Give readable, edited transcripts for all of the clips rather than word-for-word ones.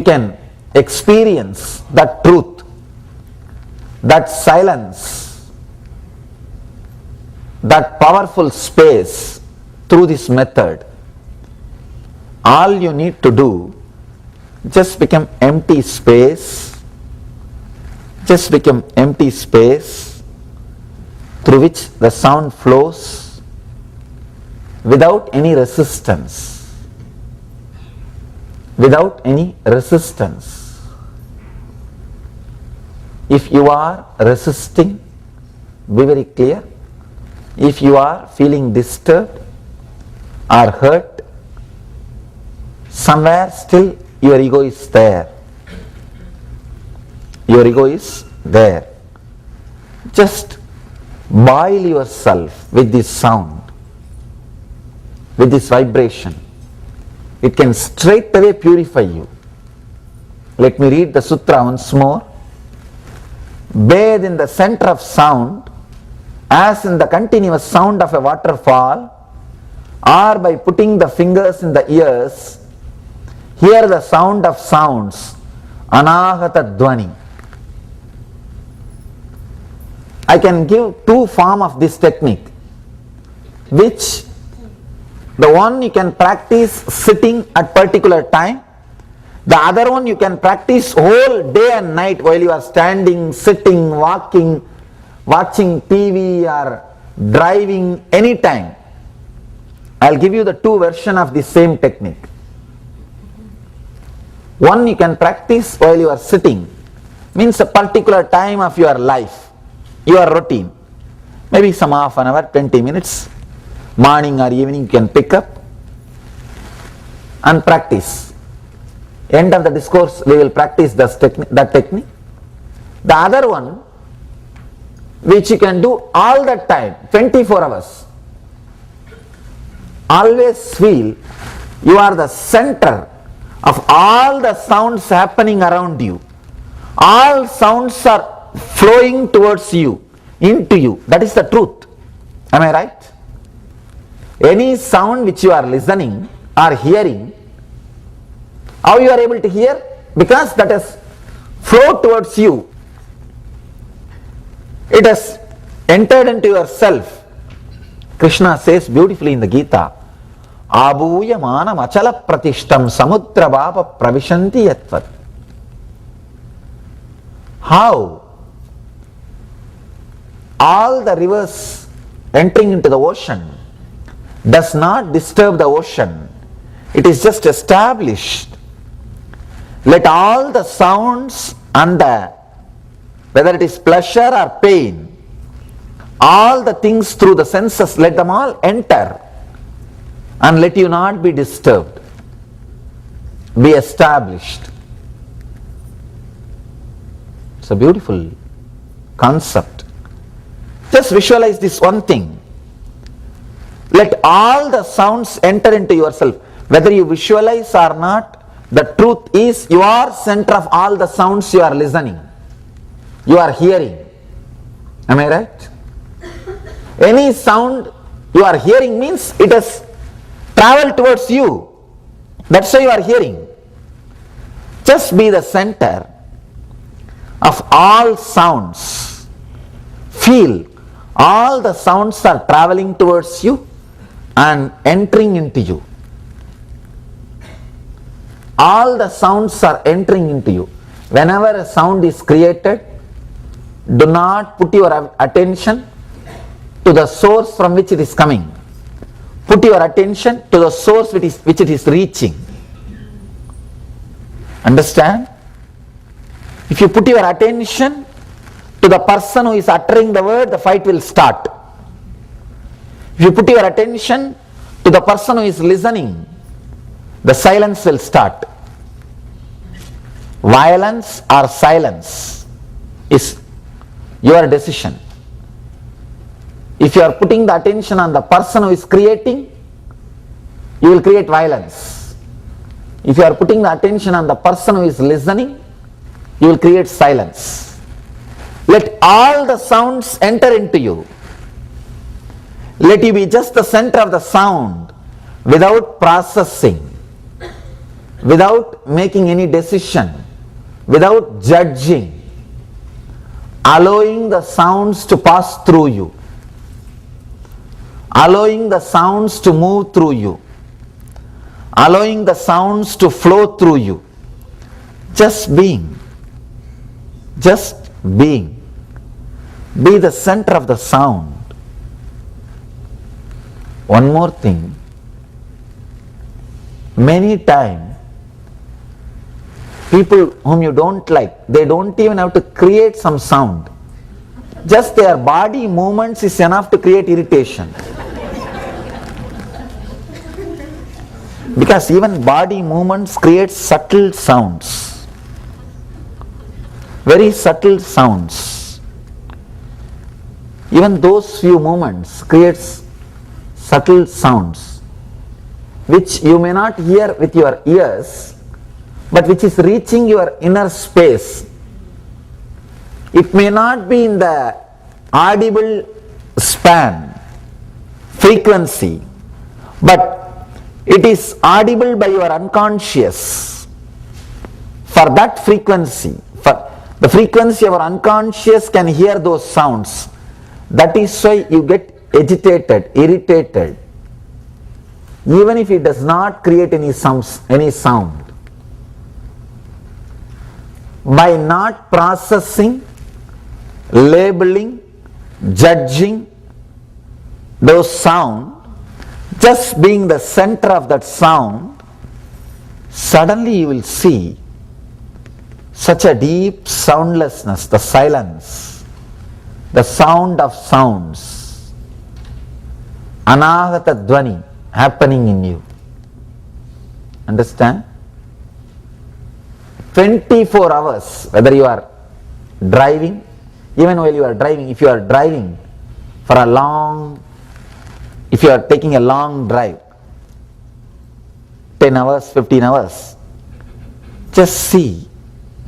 you can experience that truth, that silence, that powerful space through this method. All you need to do, just become empty space, just become empty space through which the sound flows without any resistance, without any resistance. If you are resisting, be very clear. If you are feeling disturbed or hurt, somewhere still your ego is there. Your ego is there. Just boil yourself with this sound, with this vibration. It can straight away purify you. Let me read the sutra once more. Bathe in the center of sound as in the continuous sound of a waterfall, or by putting the fingers in the ears, hear the sound of sounds, anahata dvani. I can give two forms of this technique, which the one you can practice sitting at particular time, the other one you can practice whole day and night while you are standing, sitting, walking, watching TV or driving, anytime. I'll give you the two versions of the same technique. One you can practice while you are sitting, means a particular time of your life, your routine, maybe some half an hour, 20 minutes, morning or evening you can pick up and practice. End of the discourse we will practice that technique. The other one, which you can do all the time, 24 hours. Always feel you are the center of all the sounds happening around you. All sounds are flowing towards you, into you. That is the truth. Am I right? Any sound which you are listening or hearing, how you are able to hear? Because that has flowed towards you. It has entered into yourself. Krishna says beautifully in the Gita, Abhuya manam achala pratishtam samudra bhava pravishanti yatvat. How all the rivers entering into the ocean does not disturb the ocean. It is just established. Let all the sounds and whether it is pleasure or pain, all the things through the senses, let them all enter and let you not be disturbed. Be established. It's a beautiful concept. Just visualize this one thing. Let all the sounds enter into yourself. Whether you visualize or not, the truth is you are center of all the sounds you are listening, you are hearing. Am I right? Any sound you are hearing means it has traveled towards you. That's why you are hearing. Just be the center of all sounds. Feel all the sounds are traveling towards you and entering into you. All the sounds are entering into you. Whenever a sound is created, do not put your attention to the source from which it is coming. Put your attention to the source which it is reaching. Understand? If you put your attention to the person who is uttering the word, the fight will start. If you put your attention to the person who is listening, the silence will start. Violence or silence is your decision. If you are putting the attention on the person who is creating, you will create violence. If you are putting the attention on the person who is listening, you will create silence. Let all the sounds enter into you. Let you be just the center of the sound without processing. without making any decision, without judging, allowing the sounds to pass through you, allowing the sounds to move through you, allowing the sounds to flow through you, just being, be the center of the sound. One more thing, many times people whom you don't like, they don't even have to create some sound, just their body movements is enough to create irritation. Because even body movements create subtle sounds, very subtle sounds. Even those few movements creates subtle sounds which you may not hear with your ears, but which is reaching your inner space. It may not be in the audible span, frequency, but it is audible by your unconscious. For that frequency, for the frequency of our unconscious can hear those sounds. That is why you get agitated, irritated, even if it does not create any sound. By not processing, labeling, judging those sounds, just being the center of that sound, suddenly you will see such a deep soundlessness, the silence, the sound of sounds, anahata dvani happening in you. Understand? 24 hours, whether you are driving, even while you are driving, if you are driving for a long, if you are taking a long drive, 10 hours, 15 hours, just see,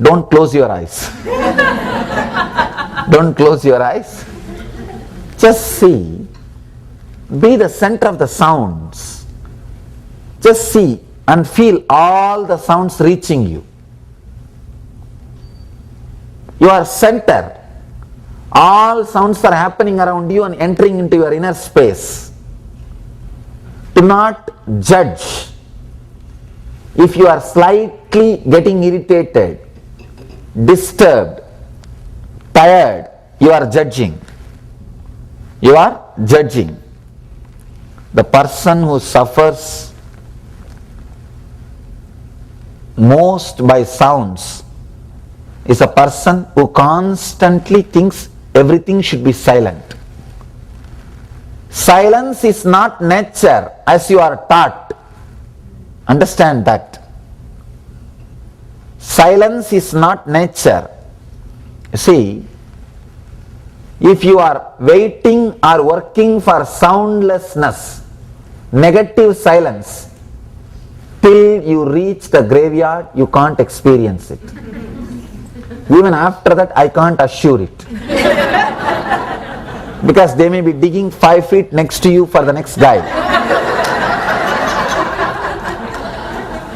don't close your eyes. Don't close your eyes. Just see, be the center of the sounds. Just see and feel all the sounds reaching you. You are center. All sounds are happening around you and entering into your inner space. Do not judge. If you are slightly getting irritated, disturbed, tired, you are judging. You are judging. The person who suffers most by sounds is a person who constantly thinks everything should be silent. Silence is not nature as you are taught. Understand that. Silence is not nature. You see, if you are waiting or working for soundlessness, negative silence, till you reach the graveyard, you can't experience it. Even after that, I can't assure it. Because they may be digging 5 feet next to you for the next guy.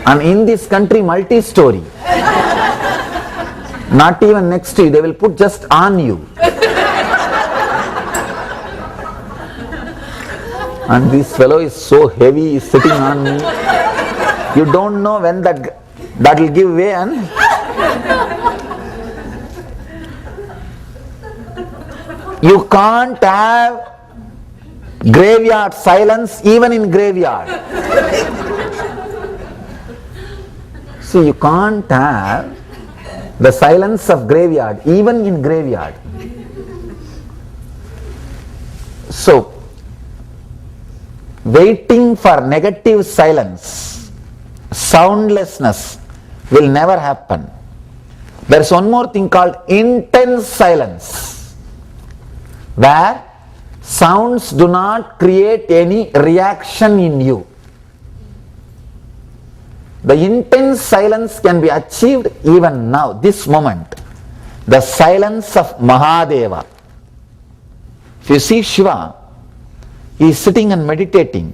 And in this country, multi-story. Not even next to you, they will put just on you. And this fellow is so heavy, he is sitting on me. You don't know when that will give way, and you can't have graveyard silence even in graveyard. See, you can't have the silence of graveyard even in graveyard. So, waiting for negative silence, soundlessness will never happen. There is one more thing called intense silence, where sounds do not create any reaction in you. The intense silence can be achieved even now, this moment. The silence of Mahadeva. If you see Shiva, he is sitting and meditating,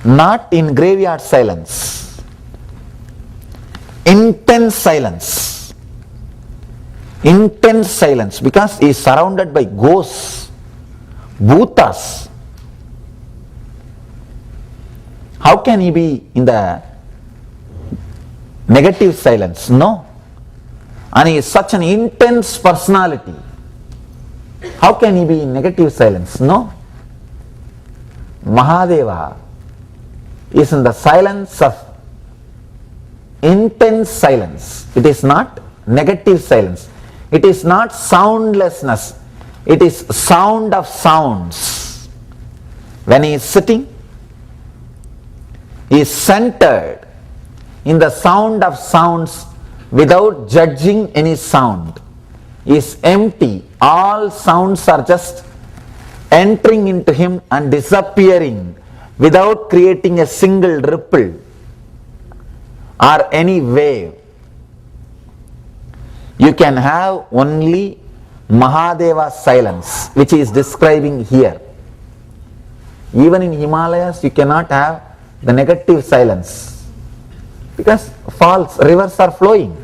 not in graveyard silence. intense silence. Intense silence, because he is surrounded by ghosts, bhutas. How can he be in the negative silence? No. And he is such an intense personality. How can he be in negative silence? No. Mahadeva is in the silence of intense silence. It is not negative silence. It is not soundlessness. It is sound of sounds. When he is sitting, he is centered in the sound of sounds without judging any sound. He is empty. All sounds are just entering into him and disappearing without creating a single ripple or any wave. You can have only Mahadeva silence, which he is describing here. Even in Himalayas, you cannot have the negative silence, because rivers are flowing,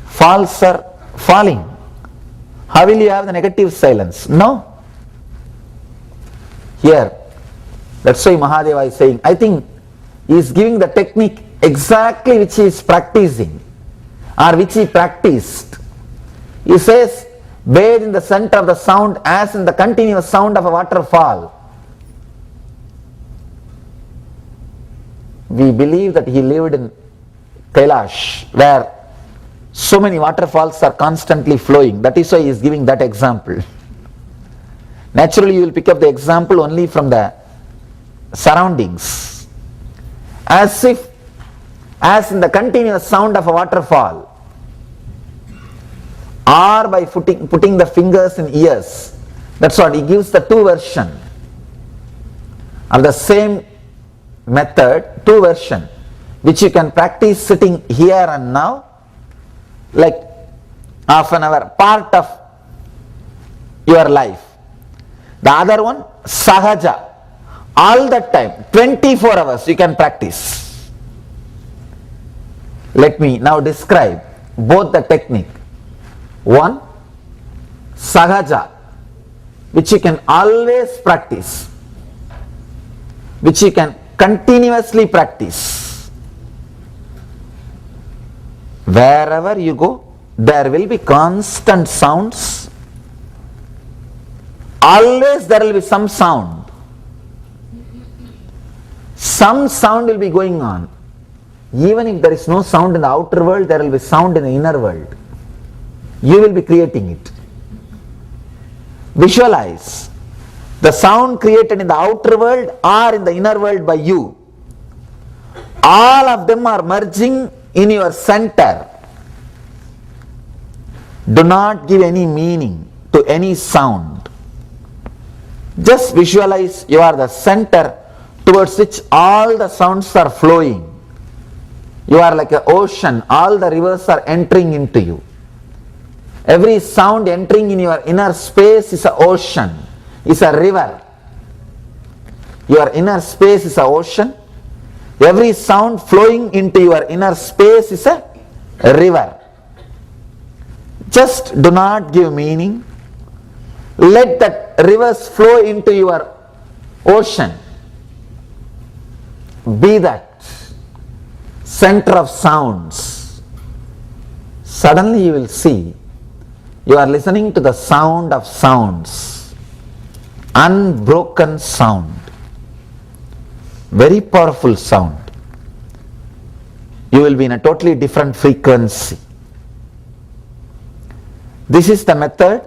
falls are falling. How will you have the negative silence? No. Here, that's why Mahadeva is saying, I think he is giving the technique exactly which he is practicing, or which he practiced. He says, bathe in the center of the sound as in the continuous sound of a waterfall. We believe that he lived in Kailash, where so many waterfalls are constantly flowing. That is why he is giving that example. Naturally, you will pick up the example only from the surroundings. As in the continuous sound of a waterfall, or by putting the fingers in ears. That's what he gives, the two version of the same method, two version, which you can practice sitting here and now, like half an hour, part of your life. The other one, sahaja, all the time, 24 hours you can practice. Let me now describe both the technique. One, sahaja, which you can always practice, which you can continuously practice. Wherever you go, there will be constant sounds. Always there will be some sound. Some sound will be going on. Even if there is no sound in the outer world, there will be sound in the inner world. You will be creating it. Visualize the sound created in the outer world or in the inner world by you. All of them are merging in your center. Do not give any meaning to any sound. Just visualize you are the center towards which all the sounds are flowing. You are like an ocean. All the rivers are entering into you. Every sound entering in your inner space is an ocean, is a river. Your inner space is an ocean. Every sound flowing into your inner space is a river. Just do not give meaning. Let the rivers flow into your ocean. Be that center of sounds. Suddenly you will see you are listening to the sound of sounds. Unbroken sound. Very powerful sound. You will be in a totally different frequency. This is the method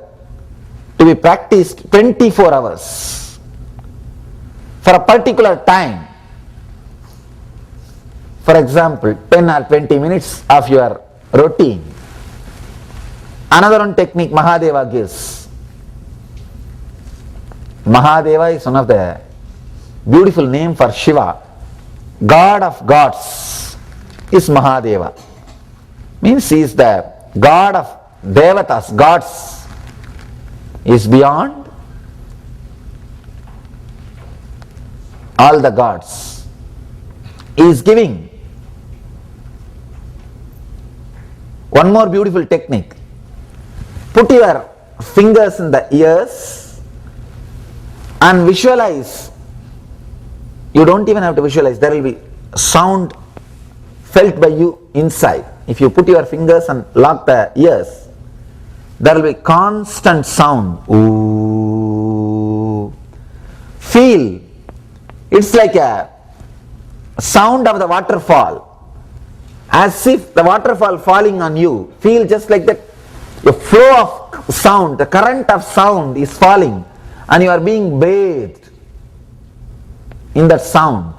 to be practiced 24 hours for a particular time. For example, 10 or 20 minutes of your routine. Another one technique Mahadeva gives. Mahadeva is one of the beautiful name for Shiva. God of gods is Mahadeva. Means he is the God of Devatas, gods. Is beyond all the gods. He is giving One more beautiful technique. Put your fingers in the ears and visualize. You don't even have to visualize, there will be sound felt by you inside. If you put your fingers and lock the ears, there will be constant sound. Ooh. Feel, it's like a sound of the waterfall, as if the waterfall falling on you. Feel just like that, a flow of sound, the current of sound is falling and you are being bathed in that sound,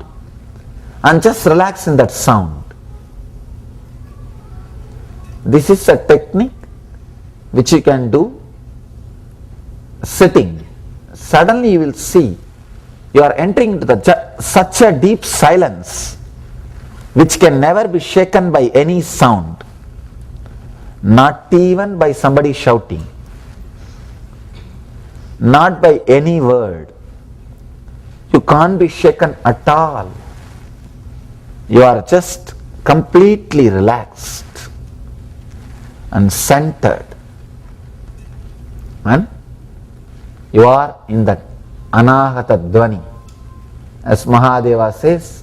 and just relax in that sound. This is a technique which you can do sitting. Suddenly you will see you are entering into such a deep silence which can never be shaken by any sound, not even by somebody shouting, not by any word. You can't be shaken at all. You are just completely relaxed and centered, and you are in that Anahata Dvani, as Mahadeva says,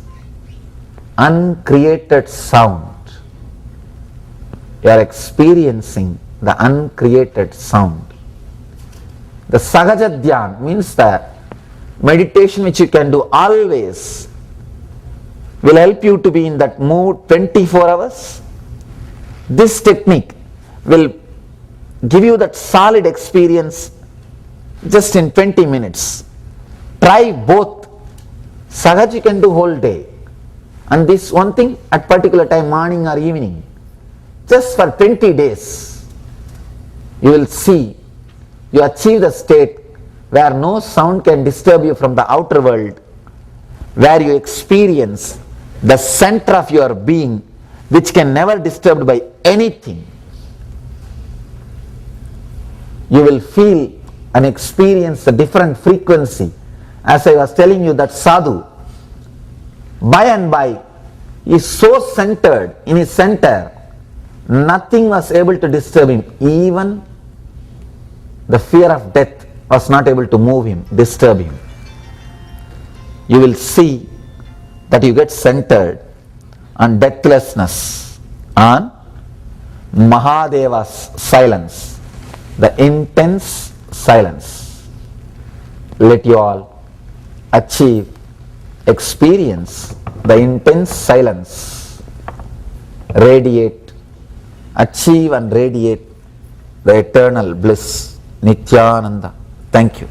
uncreated sound. You are experiencing the uncreated sound. The Sahaja Dhyan means the meditation which you can do always will help you to be in that mood 24 hours. This technique will give you that solid experience just in 20 minutes. Try both. Sahaj you can do whole day, and this one thing at particular time, morning or evening, just for 20 days. You will see you achieve the state where no sound can disturb you from the outer world, where you experience the center of your being which can never be disturbed by anything. You will feel and experience a different frequency. As I was telling you, that sadhu, by and by, is so centered in his center, nothing was able to disturb him. Even the fear of death was not able to move him, disturb him. You will see that you get centered on deathlessness, on Mahadeva's silence, the intense silence. Let you all achieve, experience the intense silence, radiate, achieve and radiate the eternal bliss, Nityananda. Thank you.